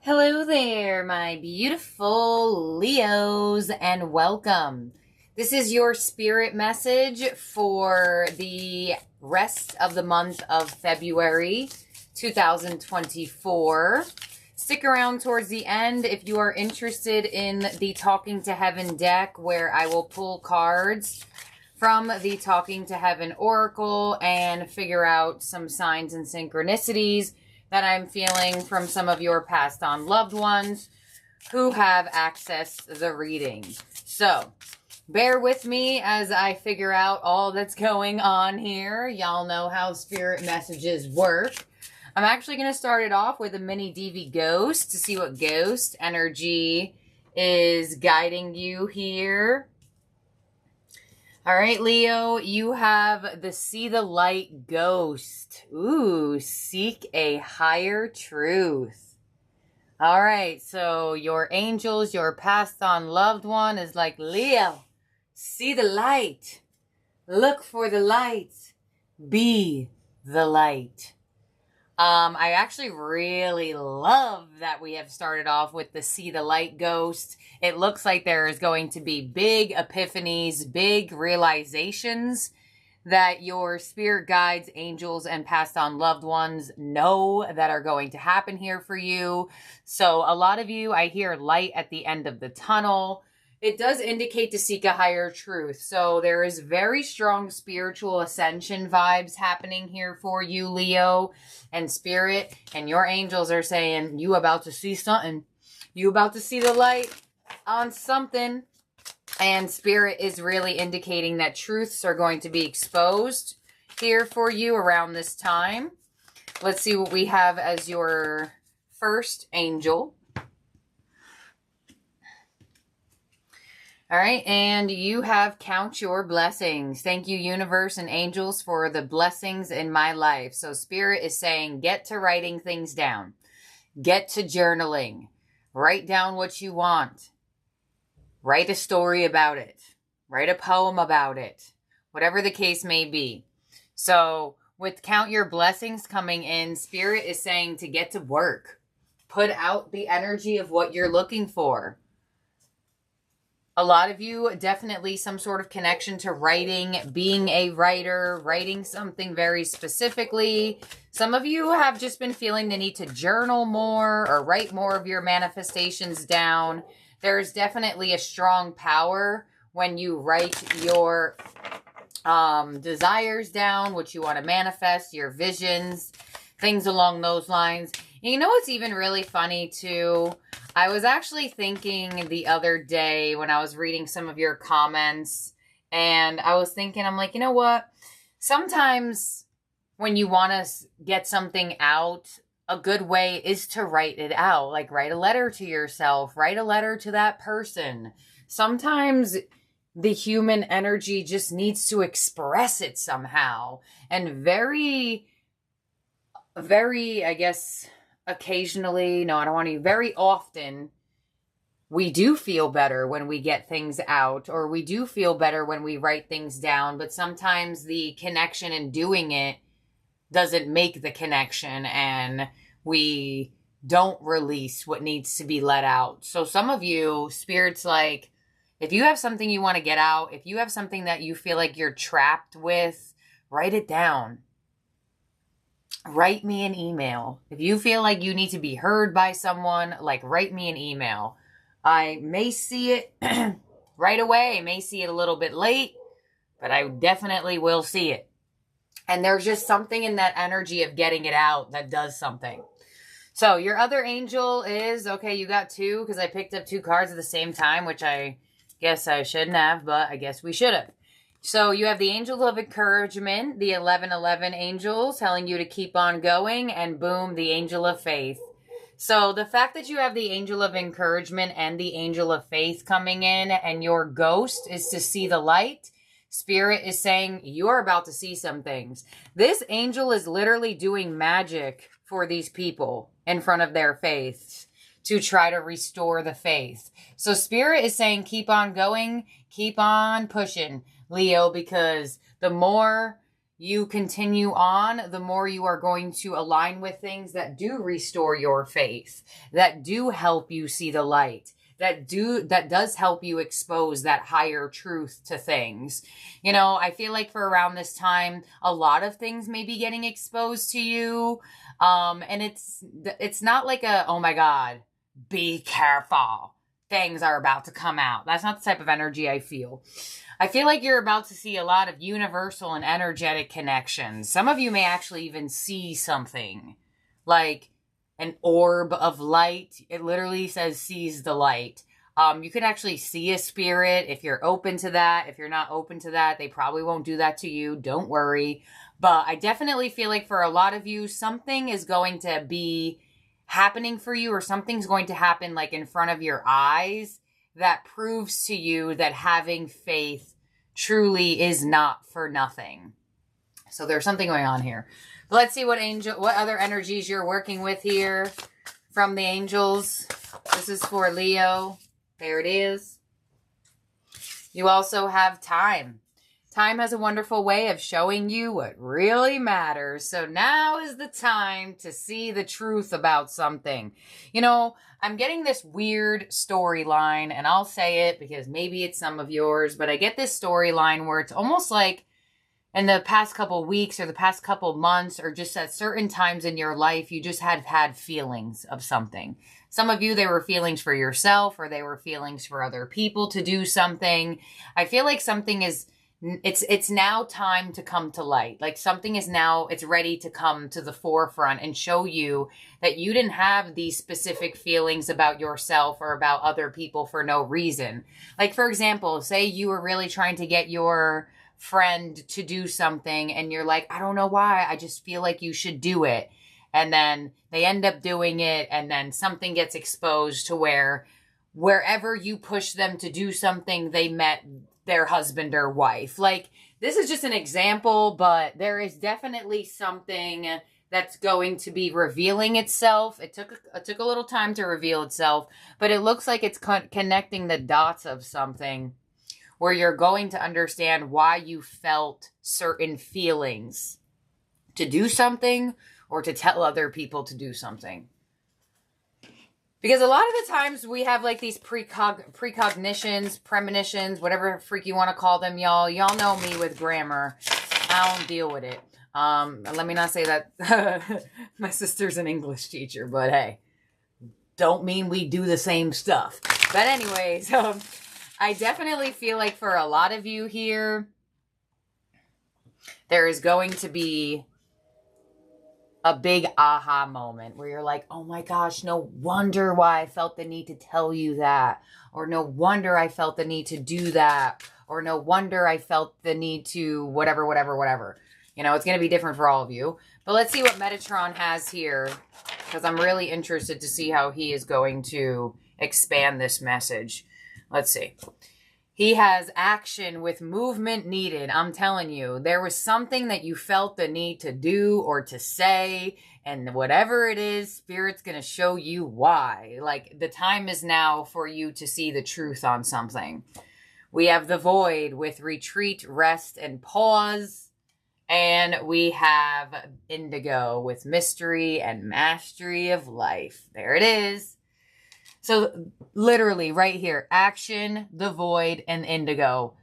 Hello there, my beautiful Leos, and welcome. This is your spirit message for the rest of the month of February 2024. Stick around towards the end if you are interested in the Talking to Heaven deck, where I will pull cards from the Talking to Heaven Oracle and figure out some signs and synchronicities that I'm feeling from some of your passed on loved ones who have accessed the reading. So, bear with me as I figure out all that's going on here. Y'all know how spirit messages work. I'm actually going to start it off with a mini DV ghost to see what ghost energy is guiding you here. All right, Leo, you have the See the Light ghost. Ooh, seek a higher truth. All right, so your angels, your passed on loved one is like, Leo, see the light. Look for the light. Be the light. I actually really love that we have started off with the See the Light ghost. It looks like there is going to be big epiphanies, big realizations that your spirit guides, angels, and passed on loved ones know that are going to happen here for you. So a lot of you, I hear light at the end of the tunnel. It does indicate to seek a higher truth. So there is very strong spiritual ascension vibes happening here for you, Leo. And spirit and your angels are saying, you about to see something. You about to see the light on something. And spirit is really indicating that truths are going to be exposed here for you around this time. Let's see what we have as your first angel. All right, and you have count your blessings. Thank you, universe and angels, for the blessings in my life. So spirit is saying, get to writing things down. Get to journaling. Write down what you want. Write a story about it. Write a poem about it. Whatever the case may be. So with count your blessings coming in, spirit is saying to get to work. Put out the energy of what you're looking for. A lot of you, definitely some sort of connection to writing, being a writer, writing something very specifically. Some of you have just been feeling the need to journal more or write more of your manifestations down. There's definitely a strong power when you write your desires down, what you want to manifest, your visions, things along those lines. And you know what's even really funny too? I was actually thinking the other day when I was reading some of your comments, and I was thinking, I'm like, you know what? Sometimes when you want to get something out, a good way is to write it out. Like write a letter to yourself, write a letter to that person. Sometimes the human energy just needs to express it somehow. And very, I guess, occasionally, no, I don't want to, very often, we do feel better when we get things out, or we do feel better when we write things down, but sometimes the connection in doing it doesn't make the connection, and we don't release what needs to be let out. So some of you, spirit's like, if you have something you want to get out, if you have something that you feel like you're trapped with, write it down. Write me an email. If you feel like you need to be heard by someone, like write me an email. I may see it right away. I may see it a little bit late, but I definitely will see it. And there's just something in that energy of getting it out that does something. So your other angel is, okay, you got two because I picked up two cards at the same time, which I guess I shouldn't have, but I guess we should have. So you have the angel of encouragement, the 1111 angels telling you to keep on going, and boom, the angel of faith. So the fact that you have the angel of encouragement and the angel of faith coming in, and your ghost is to see the light, spirit is saying you're about to see some things. This angel is literally doing magic for these people in front of their faiths to try to restore the faith. So spirit is saying keep on going, keep on pushing, Leo, because the more you continue on, the more you are going to align with things that do restore your faith, that do help you see the light, that does help you expose that higher truth to things. You know, I feel like for around this time, a lot of things may be getting exposed to you. And it's not like a, oh my God, be careful, things are about to come out. That's not the type of energy I feel. I feel like you're about to see a lot of universal and energetic connections. Some of you may actually even see something like an orb of light. It literally says sees the light. You could actually see a spirit if you're open to that. If you're not open to that, they probably won't do that to you. Don't worry. But I definitely feel like for a lot of you, something is going to be happening for you, or something's going to happen like in front of your eyes that proves to you that having faith truly is not for nothing. So there's something going on here. But let's see what other energies you're working with here from the angels. This is for Leo. There it is. You also have time. Time has a wonderful way of showing you what really matters. So now is the time to see the truth about something. You know, I'm getting this weird storyline, and I'll say it because maybe it's some of yours, but I get this storyline where it's almost like in the past couple weeks or the past couple months, or just at certain times in your life, you just had feelings of something. Some of you, they were feelings for yourself, or they were feelings for other people to do something. I feel like something is... It's now time to come to light. Like something is now, it's ready to come to the forefront and show you that you didn't have these specific feelings about yourself or about other people for no reason. Like, for example, say you were really trying to get your friend to do something and you're like, I don't know why, I just feel like you should do it. And then they end up doing it, and then something gets exposed to wherever you push them to do something, they met their husband or wife. Like, this is just an example, but there is definitely something that's going to be revealing itself. It took a little time to reveal itself, but it looks like it's connecting the dots of something where you're going to understand why you felt certain feelings to do something or to tell other people to do something. Because a lot of the times we have like these precognitions, premonitions, whatever freak you want to call them, y'all. Y'all know me with grammar. I don't deal with it. Let me not say that my sister's an English teacher, but hey, don't mean we do the same stuff. But anyways, I definitely feel like for a lot of you here, there is going to be a big aha moment where you're like, oh my gosh, no wonder why I felt the need to tell you that. Or no wonder I felt the need to do that. Or no wonder I felt the need to whatever. You know, it's going to be different for all of you. But let's see what Metatron has here, because I'm really interested to see how he is going to expand this message. Let's see. He has action with movement needed. I'm telling you, there was something that you felt the need to do or to say, and whatever it is, Spirit's going to show you why. Like, the time is now for you to see the truth on something. We have the void with retreat, rest, and pause. And we have indigo with mystery and mastery of life. There it is. So literally right here, action, the void, and indigo.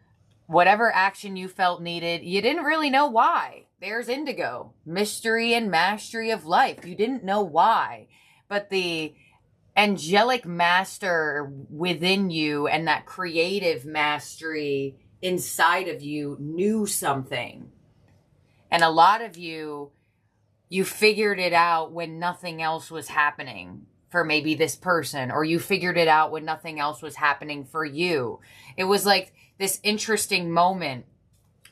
Whatever action you felt needed, you didn't really know why. There's indigo, mystery and mastery of life. You didn't know why, but the angelic master within you and that creative mastery inside of you knew something. And a lot of you figured it out when nothing else was happening for maybe this person, or you figured it out when nothing else was happening for you. It was like this interesting moment.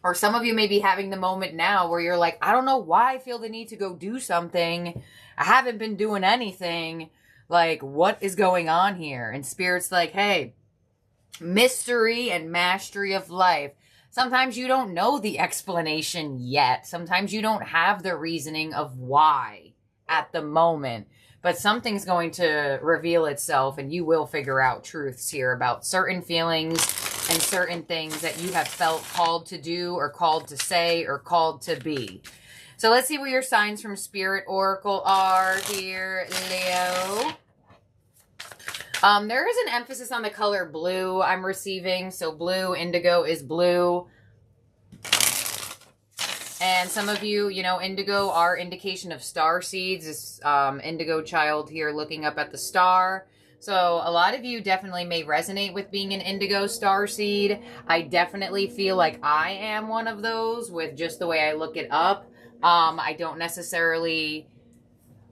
Or some of you may be having the moment now where you're like, I don't know why I feel the need to go do something. I haven't been doing anything. Like, what is going on here? And Spirit's like, hey, mystery and mastery of life. Sometimes you don't know the explanation yet. Sometimes you don't have the reasoning of why at the moment. But something's going to reveal itself, and you will figure out truths here about certain feelings, and certain things that you have felt called to do or called to say or called to be. So let's see what your signs from Spirit Oracle are here, Leo. There is an emphasis on the color blue I'm receiving. So blue, indigo is blue. And some of you, you know, indigo are indication of star seeds. This indigo child here looking up at the star. So a lot of you definitely may resonate with being an indigo star seed. I definitely feel like I am one of those with just the way I look it up. I don't necessarily,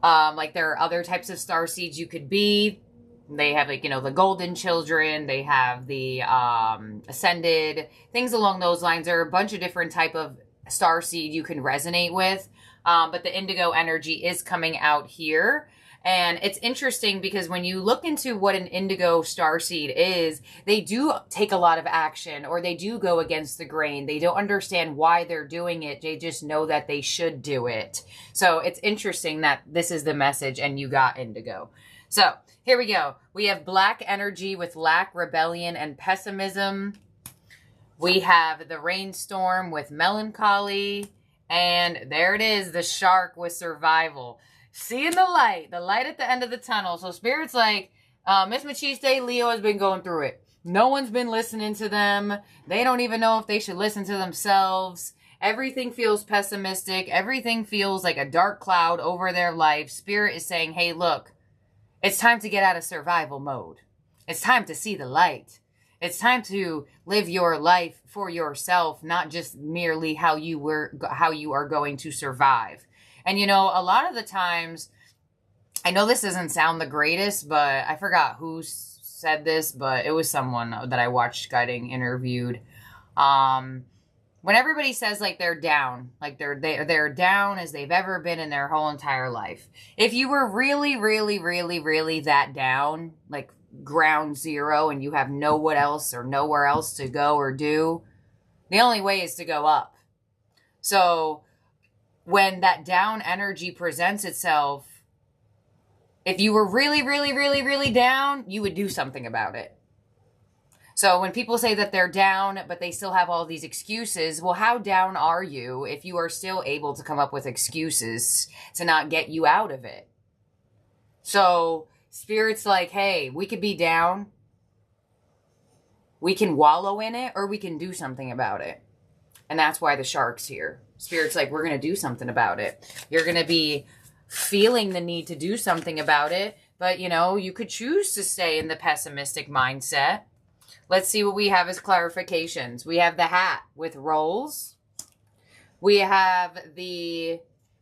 like there are other types of star seeds you could be. They have like, you know, the golden children, they have the ascended, things along those lines. There are a bunch of different type of star seed you can resonate with. But the indigo energy is coming out here. And it's interesting because when you look into what an indigo starseed is, they do take a lot of action, or they do go against the grain. They don't understand why they're doing it. They just know that they should do it. So it's interesting that this is the message and you got indigo. So here we go. We have black energy with lack, rebellion, and pessimism. We have the rainstorm with melancholy. And there it is, the shark with survival. Seeing the light at the end of the tunnel. So Spirit's like, Miss Machiste, Leo has been going through it. No one's been listening to them. They don't even know if they should listen to themselves. Everything feels pessimistic. Everything feels like a dark cloud over their life. Spirit is saying, hey, look, it's time to get out of survival mode. It's time to see the light. It's time to live your life for yourself, not just merely how you are going to survive. And, you know, a lot of the times, I know this doesn't sound the greatest, but I forgot who said this, but it was someone that I watched Guiding interviewed. When everybody says like they're down, like they're down as they've ever been in their whole entire life. If you were really, really, really, really that down, like ground zero, and you have nowhere else to go or do, the only way is to go up. So when that down energy presents itself, if you were really, really, really, really down, you would do something about it. So when people say that they're down, but they still have all these excuses, well, how down are you if you are still able to come up with excuses to not get you out of it? So Spirit's like, hey, we could be down. We can wallow in it, or we can do something about it. And that's why the shark's here. Spirit's like, we're going to do something about it. You're going to be feeling the need to do something about it. But, you know, you could choose to stay in the pessimistic mindset. Let's see what we have as clarifications. We have the hat with rolls. We have the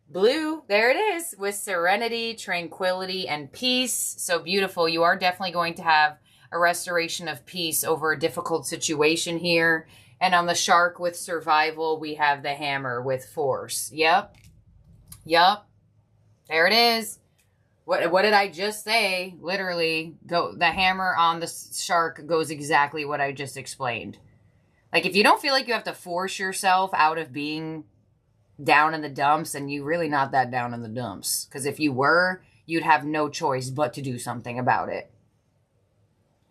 blue, there it is, with serenity, tranquility, and peace. So beautiful. You are definitely going to have a restoration of peace over a difficult situation here. And on the shark with survival, we have the hammer with force. Yep. There it is. What did I just say? Literally, the hammer on the shark goes exactly what I just explained. Like, if you don't feel like you have to force yourself out of being down in the dumps, then you're really not that down in the dumps. Because if you were, you'd have no choice but to do something about it.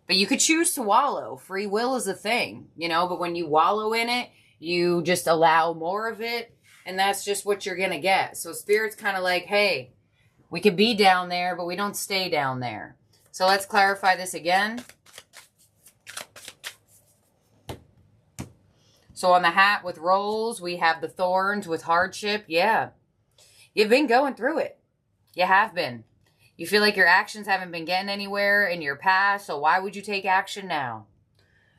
But you could choose to wallow. Free will is a thing, you know, but when you wallow in it, you just allow more of it, and that's just what you're going to get. So Spirit's kind of like, hey, we could be down there, but we don't stay down there. So let's clarify this again. So on the hat with rolls, we have the thorns with hardship. Yeah, you've been going through it. You have been. You feel like your actions haven't been getting anywhere in your past, so why would you take action now?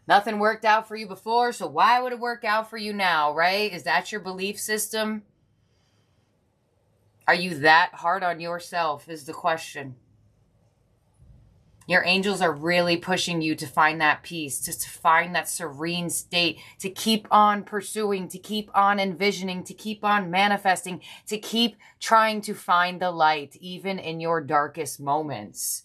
Nothing worked out for you before, so why would it work out for you now, right? Is that your belief system? Are you that hard on yourself is the question. Your angels are really pushing you to find that peace, to find that serene state, to keep on pursuing, to keep on envisioning, to keep on manifesting, to keep trying to find the light, even in your darkest moments.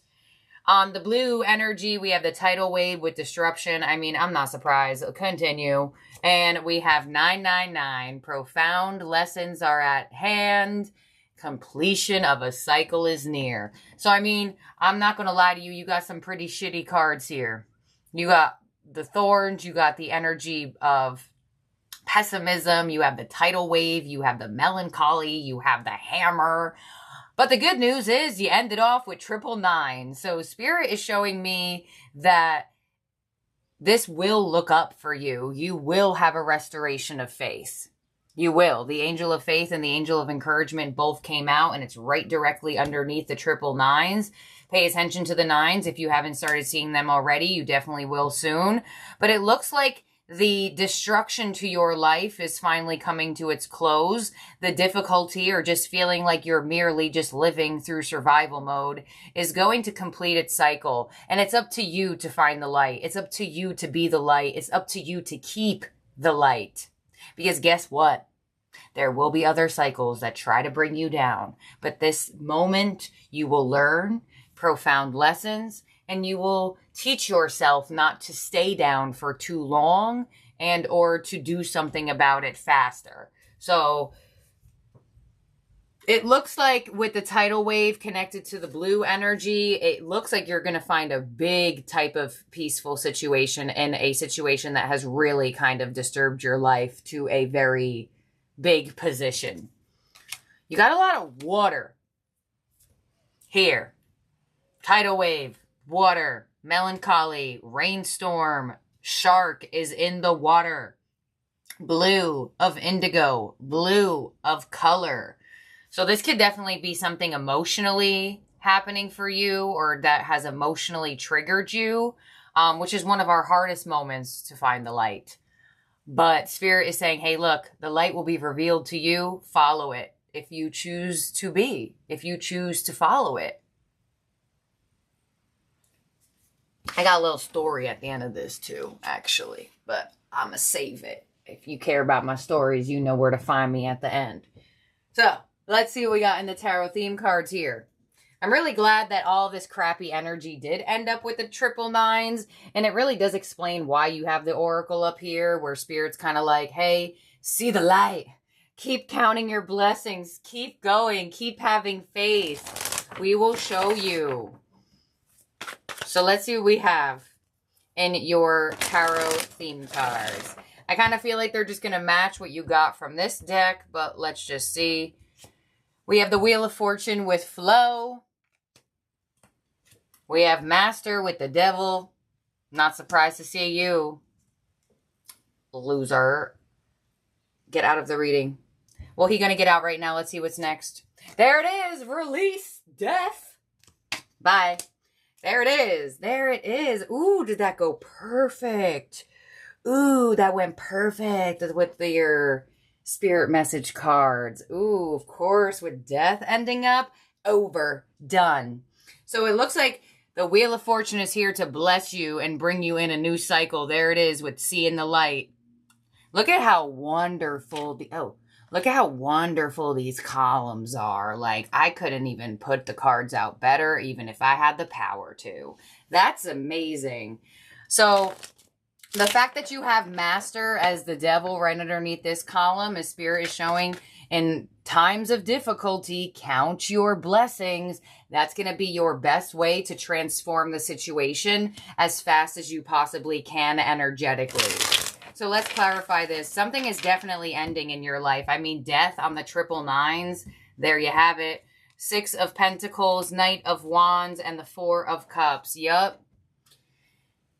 On the blue energy, we have the tidal wave with disruption. I mean, I'm not surprised. Continue. And we have 999. Profound lessons are at hand. Completion of a cycle is near. So, I mean, I'm not going to lie to you. You got some pretty shitty cards here. You got the thorns, you got the energy of pessimism, you have the tidal wave, you have the melancholy, you have the hammer. But the good news is you ended off with 999. So Spirit is showing me that this will look up for you. You will have a restoration of faith. You will. The angel of faith and the angel of encouragement both came out, and it's right directly underneath the 999s. Pay attention to the 9s. If you haven't started seeing them already, you definitely will soon. But it looks like the destruction to your life is finally coming to its close. The difficulty, or just feeling like you're merely just living through survival mode, is going to complete its cycle. And it's up to you to find the light. It's up to you to be the light. It's up to you to keep the light. Because guess what? There will be other cycles that try to bring you down. But this moment, you will learn profound lessons, and you will teach yourself not to stay down for too long and or to do something about it faster. So it looks like with the tidal wave connected to the blue energy, it looks like you're going to find a big type of peaceful situation in a situation that has really kind of disturbed your life to a very big position. You got a lot of water here. Tidal wave, water, melancholy, rainstorm, shark is in the water. Blue of indigo, blue of color. So this could definitely be something emotionally happening for you, or that has emotionally triggered you, which is one of our hardest moments to find the light. But Spirit is saying, hey, look, the light will be revealed to you. Follow it if you choose to be, if you choose to follow it. I got a little story at the end of this too, actually, but I'm going to save it. If you care about my stories, you know where to find me at the end. So let's see what we got in the tarot theme cards here. I'm really glad that all this crappy energy did end up with the 999s, and it really does explain why you have the oracle up here, where Spirit's kind of like, hey, see the light. Keep counting your blessings. Keep going. Keep having faith. We will show you. So let's see what we have in your tarot theme cards. I kind of feel like they're just going to match what you got from this deck, but let's just see. We have the Wheel of Fortune with Flow. We have Master with the Devil. Not surprised to see you, loser. Get out of the reading. Well, he's going to get out right now. Let's see what's next. There it is. Release Death. Bye. There it is. There it is. Ooh, did that go perfect? Ooh, that went perfect with your Spirit message cards. Ooh, of course, with Death ending up. Over. Done. So it looks like the Wheel of Fortune is here to bless you and bring you in a new cycle. There it is with seeing the light. Look at how wonderful look at how wonderful these columns are. Like, I couldn't even put the cards out better, even if I had the power to. That's amazing. So the fact that you have Master as the Devil right underneath this column, as Spirit is showing, in times of difficulty, count your blessings. That's going to be your best way to transform the situation as fast as you possibly can energetically. So let's clarify this. Something is definitely ending in your life. I mean, death on the 999s. There you have it. 6 of Pentacles, Knight of Wands, and the 4 of Cups. Yup.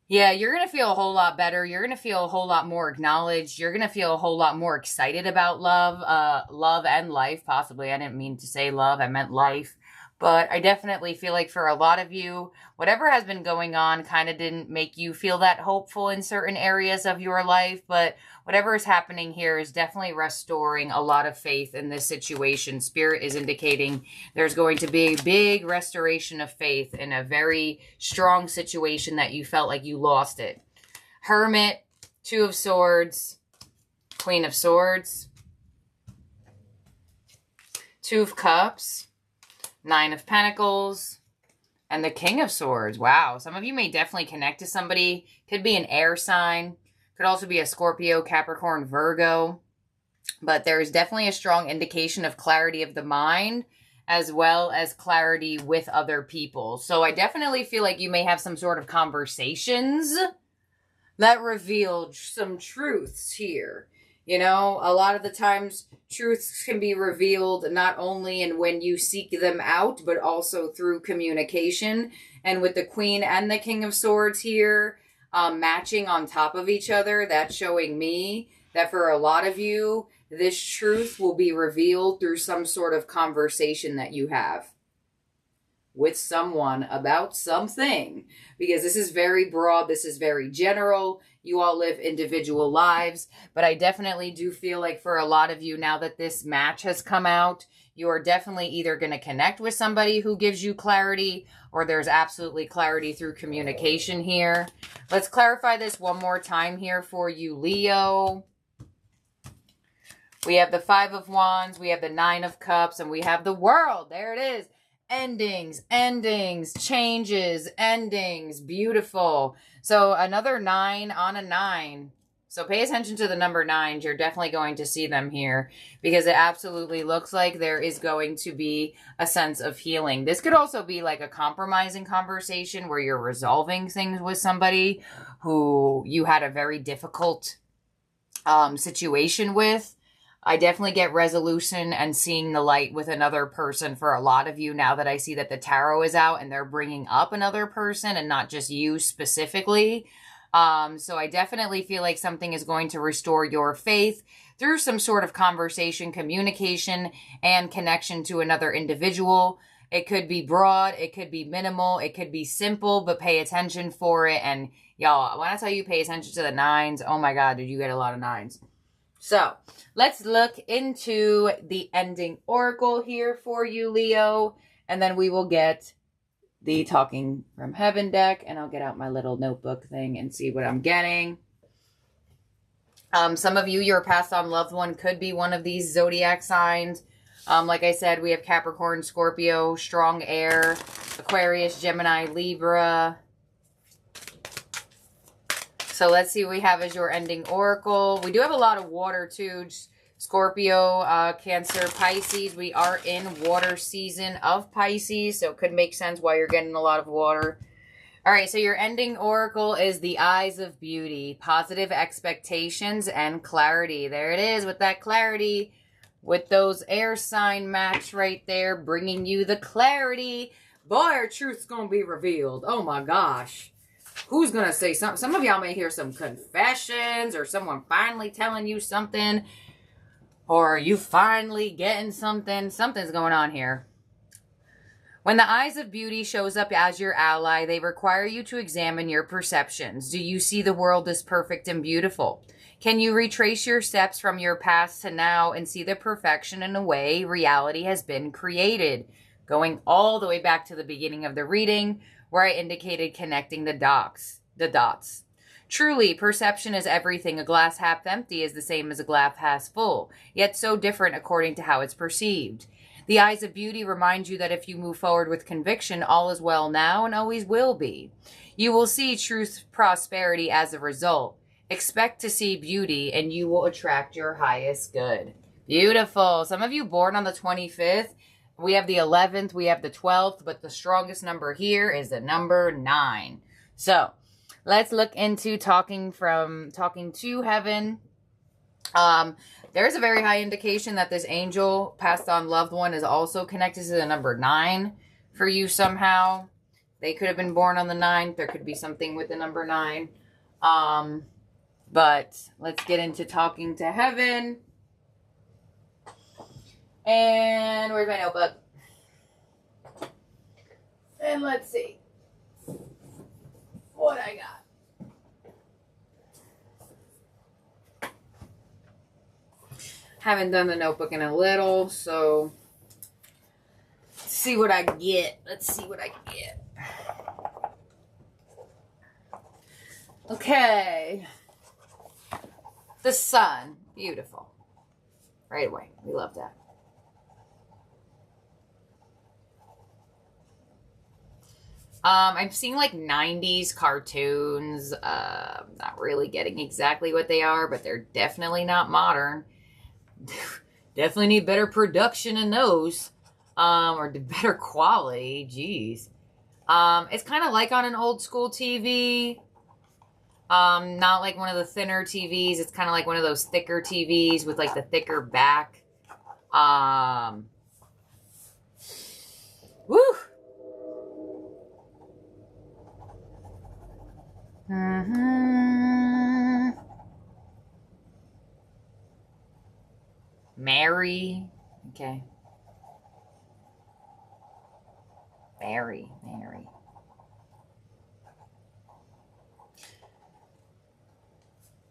Yeah, you're going to feel a whole lot better. You're going to feel a whole lot more acknowledged. You're going to feel a whole lot more excited about love and life, possibly. I didn't mean to say love. I meant life. But I definitely feel like for a lot of you, whatever has been going on kind of didn't make you feel that hopeful in certain areas of your life. But whatever is happening here is definitely restoring a lot of faith in this situation. Spirit is indicating there's going to be a big restoration of faith in a very strong situation that you felt like you lost it. Hermit, 2 of Swords, Queen of Swords, 2 of Cups, 9 of Pentacles, and the King of Swords. Wow. Some of you may definitely connect to somebody. Could be an air sign. Could also be a Scorpio, Capricorn, Virgo. But there is definitely a strong indication of clarity of the mind as well as clarity with other people. So I definitely feel like you may have some sort of conversations that revealed some truths here. You know, a lot of the times truths can be revealed not only in when you seek them out, but also through communication. And with the Queen and the King of Swords here matching on top of each other, that's showing me that for a lot of you, this truth will be revealed through some sort of conversation that you have with someone about something, because this is very broad, this is very general. You all live individual lives, but I definitely do feel like for a lot of you, now that this match has come out, you are definitely either going to connect with somebody who gives you clarity, or there's absolutely clarity through communication here. Let's clarify this one more time here for you, Leo. We have the Five of Wands, we have the Nine of Cups, and we have the World. There it is. Endings, changes, endings. Beautiful. So another 9 on a 9. So pay attention to the number 9s. You're definitely going to see them here, because it absolutely looks like there is going to be a sense of healing. This could also be like a compromising conversation where you're resolving things with somebody who you had a very difficult situation with. I definitely get resolution and seeing the light with another person for a lot of you now that I see that the tarot is out and they're bringing up another person and not just you specifically. So I definitely feel like something is going to restore your faith through some sort of conversation, communication, and connection to another individual. It could be broad, it could be minimal, it could be simple, but pay attention for it. And y'all, when I tell you pay attention to the 9s, oh my God, did you get a lot of 9s? So let's look into the ending oracle here for you, Leo, and then we will get the Talking from Heaven deck, and I'll get out my little notebook thing and see what I'm getting. Some of you, your passed on loved one could be one of these zodiac signs. Like I said, we have Capricorn, Scorpio, strong air, Aquarius, Gemini, Libra. So let's see what we have as your ending oracle. We do have a lot of water too. Scorpio, Cancer, Pisces. We are in water season of Pisces, so it could make sense why you're getting a lot of water. All right, so your ending oracle is the Eyes of Beauty, positive expectations and clarity. There it is with that clarity, with those air sign match right there, bringing you the clarity. Boy, our truth's going to be revealed. Oh my gosh. Who's going to say something? Some of y'all may hear some confessions or someone finally telling you something, or you finally getting something. Something's going on here. When the Eyes of Beauty shows up as your ally, they require you to examine your perceptions. Do you see the world as perfect and beautiful? Can you retrace your steps from your past to now and see the perfection in a way reality has been created? Going all the way back to the beginning of the reading, where I indicated connecting the dots. Truly, perception is everything. A glass half empty is the same as a glass half full, yet so different according to how it's perceived. The Eyes of Beauty remind you that if you move forward with conviction, all is well now and always will be. You will see truth, prosperity as a result. Expect to see beauty and you will attract your highest good. Beautiful. Some of you born on the 25th. We have the 11th, we have the 12th, but the strongest number here is the number 9. So let's look into talking to heaven. There's a very high indication that this angel passed on loved one is also connected to the number 9 for you somehow. They could have been born on the 9th. There could be something with the number 9. But let's get into talking to heaven. And where's my notebook? And let's see what I got. Haven't done the notebook in a little, so let's see what I get. Let's see what I get. Okay. The sun. Beautiful. Right away. We love that. I'm seeing like 90s cartoons. Not really getting exactly what they are, but they're definitely not modern. Definitely need better production in those. Or better quality. Jeez. It's kind of like on an old school TV. Not like one of the thinner TVs. It's kind of like one of those thicker TVs with like the thicker back. Woo! Mary. Okay. Mary.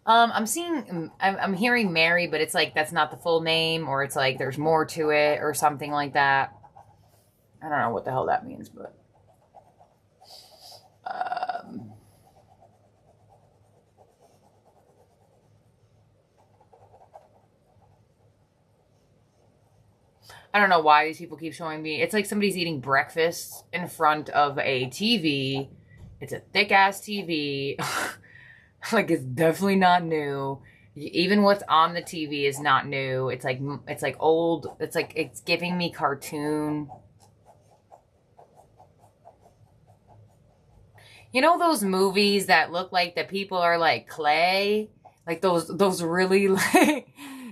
I'm hearing Mary, but it's like that's not the full name, or it's like there's more to it, or something like that. I don't know what the hell that means, but I don't know why these people keep showing me. It's like somebody's eating breakfast in front of a TV. It's a thick ass TV. Like, it's definitely not new. Even what's on the TV is not new. It's like old. It's like, it's giving me cartoon. You know those movies that look like the people are like clay? Like those really like,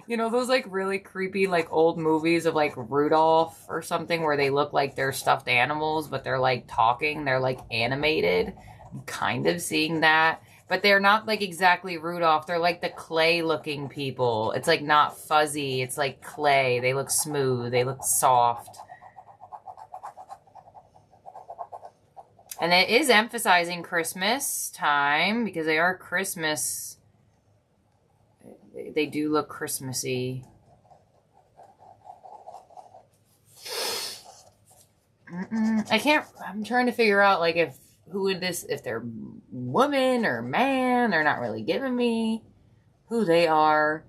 you know, those like really creepy like old movies of like Rudolph or something where they look like they're stuffed animals, but they're like talking. They're like animated. I'm kind of seeing that. But they're not like exactly Rudolph. They're like the clay looking people. It's like not fuzzy. It's like clay. They look smooth. They look soft. And it is emphasizing Christmas time because they are Christmas. They do look Christmassy. I'm trying to figure out like if they're woman or man. They're not really giving me who they are.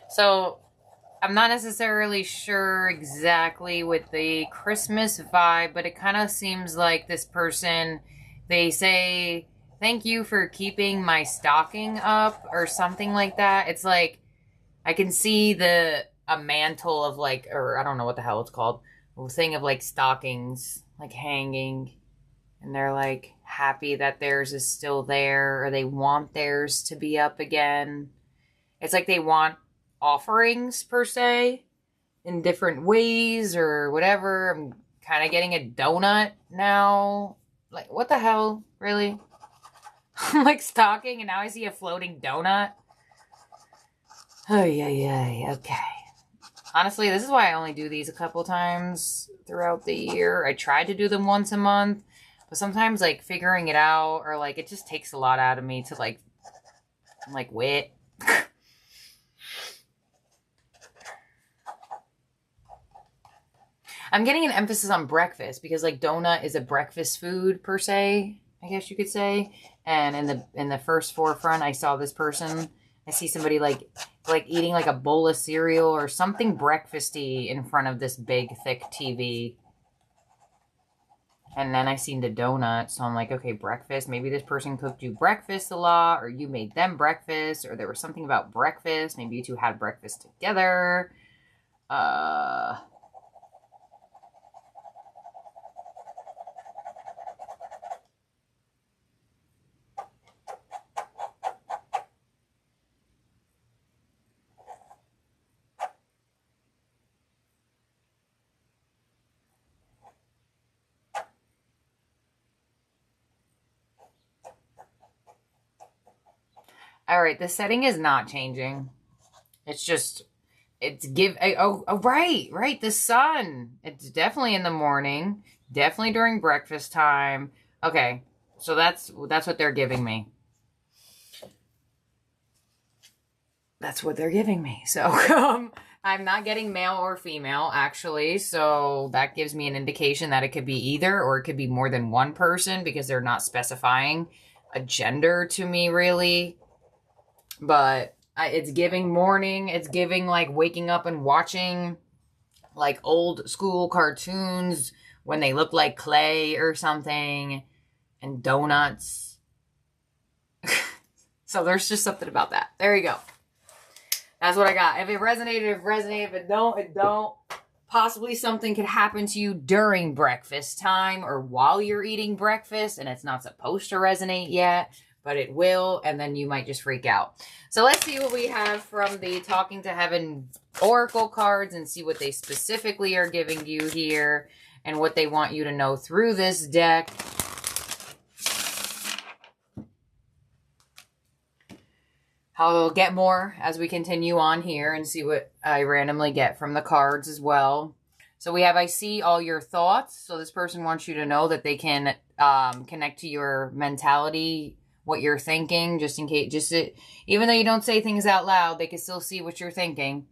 So I'm not necessarily sure exactly with the Christmas vibe, but it kind of seems like this person, they say, thank you for keeping my stocking up or something like that. It's like, I can see a mantle of like, or I don't know what the hell it's called, a thing of like stockings, like hanging. And they're like happy that theirs is still there, or they want theirs to be up again. It's like they want offerings per se in different ways or whatever. I'm kind of getting a donut now. Like, what the hell? Really? I'm like stalking and now I see a floating donut. Oh, yeah. Okay. Honestly, this is why I only do these a couple times throughout the year. I try to do them once a month, but sometimes like figuring it out or like it just takes a lot out of me to like wit. I'm getting an emphasis on breakfast because like donut is a breakfast food per se, I guess you could say. And in the first forefront, I saw this person. I see somebody like eating like a bowl of cereal or something breakfasty in front of this big thick TV. And then I seen the donut, so I'm like, okay, breakfast. Maybe this person cooked you breakfast a lot, or you made them breakfast, or there was something about breakfast. Maybe you two had breakfast together. All right, the setting is not changing. It's just, right, the sun. It's definitely in the morning, definitely during breakfast time. Okay, so that's what they're giving me. That's what they're giving me. So, I'm not getting male or female, actually. So that gives me an indication that it could be either, or it could be more than one person because they're not specifying a gender to me, really. But it's giving morning. It's giving like waking up and watching like old school cartoons when they look like clay or something, and donuts. So there's just something about that. There you go. That's what I got. If it resonated, it resonated. If it don't, it don't. Possibly something could happen to you during breakfast time or while you're eating breakfast, and it's not supposed to resonate yet, but it will, and then you might just freak out. So let's see what we have from the Talking to Heaven Oracle cards and see what they specifically are giving you here and what they want you to know through this deck. I'll get more as we continue on here and see what I randomly get from the cards as well. So we have, I see all your thoughts. So this person wants you to know that they can connect to your mentality, what you're thinking, just in case, even though you don't say things out loud, they can still see what you're thinking.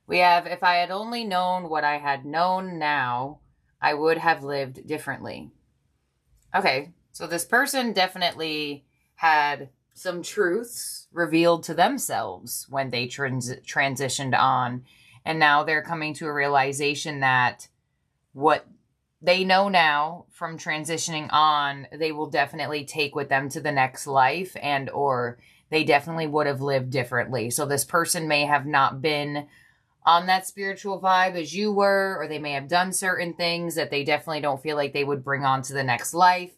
We have, if I had only known what I had known now, I would have lived differently. Okay, so this person definitely had some truths revealed to themselves when they transitioned on. And now they're coming to a realization that what they know now from transitioning on, they will definitely take with them to the next life, and or they definitely would have lived differently. So this person may have not been on that spiritual vibe as you were, or they may have done certain things that they definitely don't feel like they would bring on to the next life.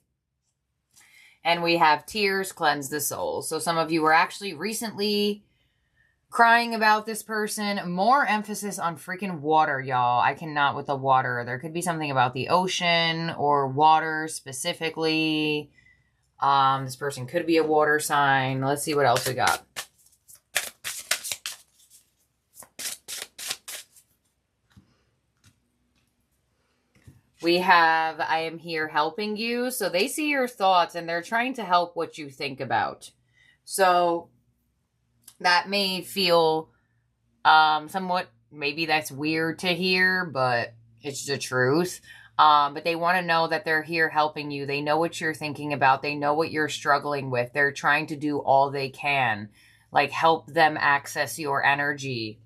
And we have tears cleanse the soul. So some of you were actually recently crying about this person. More emphasis on freaking water, y'all. I cannot with the water. There could be something about the ocean or water specifically. This person could be a water sign. Let's see what else we got. We have, I am here helping you. So they see your thoughts and they're trying to help what you think about. So that may feel somewhat, maybe that's weird to hear, but it's the truth. But they want to know that they're here helping you. They know what you're thinking about. They know what you're struggling with. They're trying to do all they can, like help them access your energy.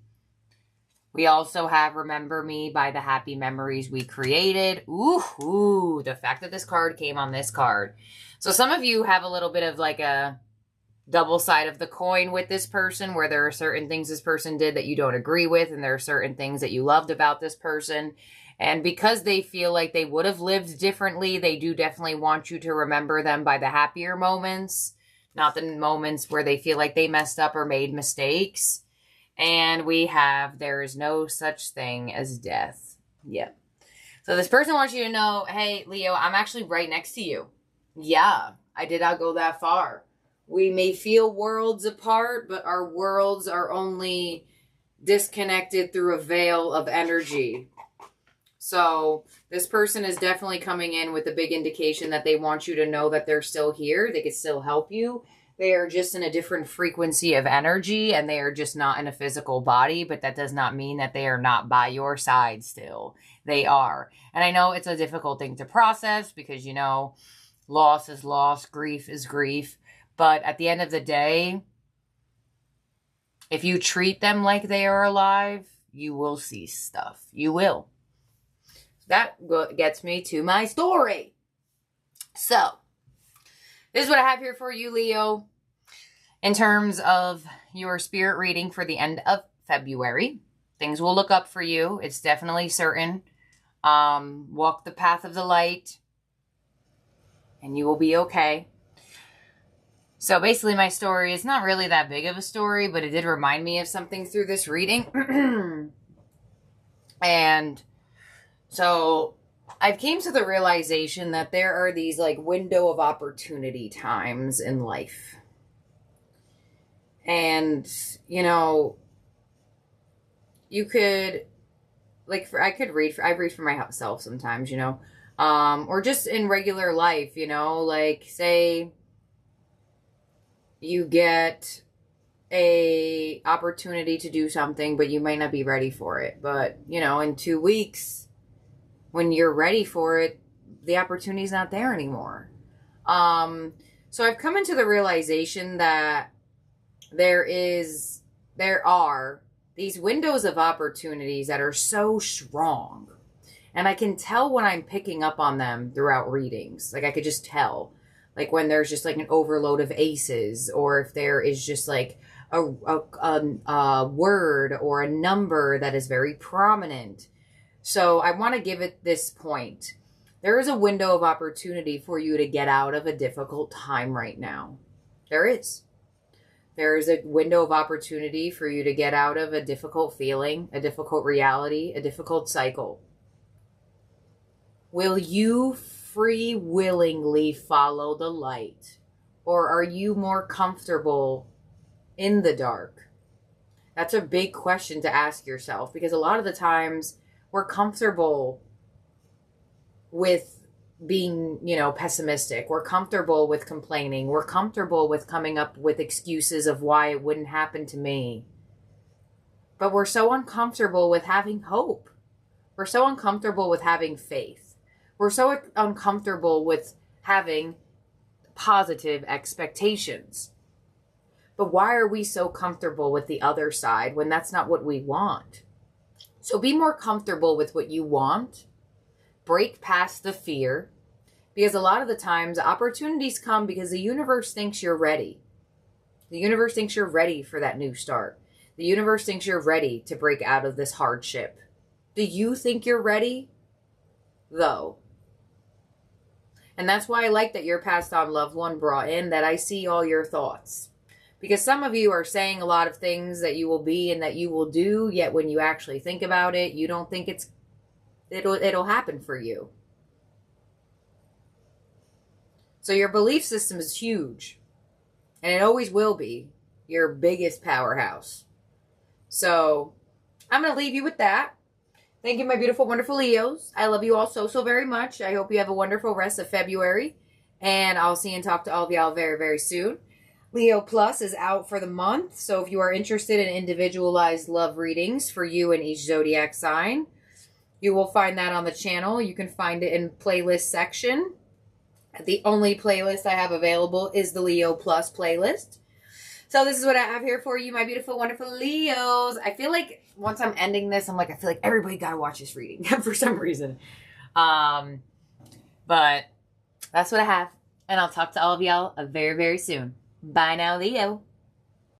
We also have Remember Me by the Happy Memories We Created. Ooh, the fact that this card came on this card. So some of you have a little bit of like a double side of the coin with this person, where there are certain things this person did that you don't agree with, and there are certain things that you loved about this person. And because they feel like they would have lived differently, they do definitely want you to remember them by the happier moments, not the moments where they feel like they messed up or made mistakes. And we have, there is no such thing as death. Yep. So this person wants you to know, hey, Leo, I'm actually right next to you. Yeah, I did not go that far. We may feel worlds apart, but our worlds are only disconnected through a veil of energy. So this person is definitely coming in with a big indication that they want you to know that they're still here. They can still help you. They are just in a different frequency of energy, and they are just not in a physical body, but that does not mean that they are not by your side still. They are. And I know it's a difficult thing to process because, you know, loss is loss, grief is grief. But at the end of the day, if you treat them like they are alive, you will see stuff. You will. That gets me to my story. So, this is what I have here for you, Leo, in terms of your spirit reading for the end of February. Things will look up for you. It's definitely certain. Walk the path of the light, and you will be okay. So basically my story is not really that big of a story, but it did remind me of something through this reading. And so I've came to the realization that there are these like window of opportunity times in life. And, you know, you could, like, I read for myself sometimes, you know, or just in regular life, you know, like say you get a opportunity to do something, but you might not be ready for it. But, you know, in 2 weeks, when you're ready for it, the opportunity's not there anymore. So I've come into the realization that there are these windows of opportunities that are so strong. And I can tell when I'm picking up on them throughout readings. Like I could just tell. Like when there's just like an overload of aces, or if there is just like a word or a number that is very prominent. So I want to give it this point. There is a window of opportunity for you to get out of a difficult time right now. There is. There is a window of opportunity for you to get out of a difficult feeling, a difficult reality, a difficult cycle. Will you free willingly follow the light? Or are you more comfortable in the dark? That's a big question to ask yourself, because a lot of the times we're comfortable with being, pessimistic. We're comfortable with complaining. We're comfortable with coming up with excuses of why it wouldn't happen to me. But we're so uncomfortable with having hope. We're so uncomfortable with having faith. We're so uncomfortable with having positive expectations. But why are we so comfortable with the other side when that's not what we want? So be more comfortable with what you want. Break past the fear. Because a lot of the times opportunities come because the universe thinks you're ready. The universe thinks you're ready for that new start. The universe thinks you're ready to break out of this hardship. Do you think you're ready? Though. And that's why I like that your passed on loved one brought in that I see all your thoughts. Because some of you are saying a lot of things that you will be and that you will do, yet when you actually think about it, you don't think it'll happen for you. So your belief system is huge. And it always will be your biggest powerhouse. So I'm going to leave you with that. Thank you, my beautiful, wonderful Leos. I love you all so, so very much. I hope you have a wonderful rest of February. And I'll see and talk to all of y'all very, very soon. Leo Plus is out for the month. So if you are interested in individualized love readings for you and each zodiac sign, you will find that on the channel. You can find it in playlist section. The only playlist I have available is the Leo Plus playlist. So this is what I have here for you, my beautiful, wonderful Leos. I feel like once I'm ending this, I feel like everybody got to watch this reading for some reason. But that's what I have. And I'll talk to all of y'all very, very soon. Bye now, Leo.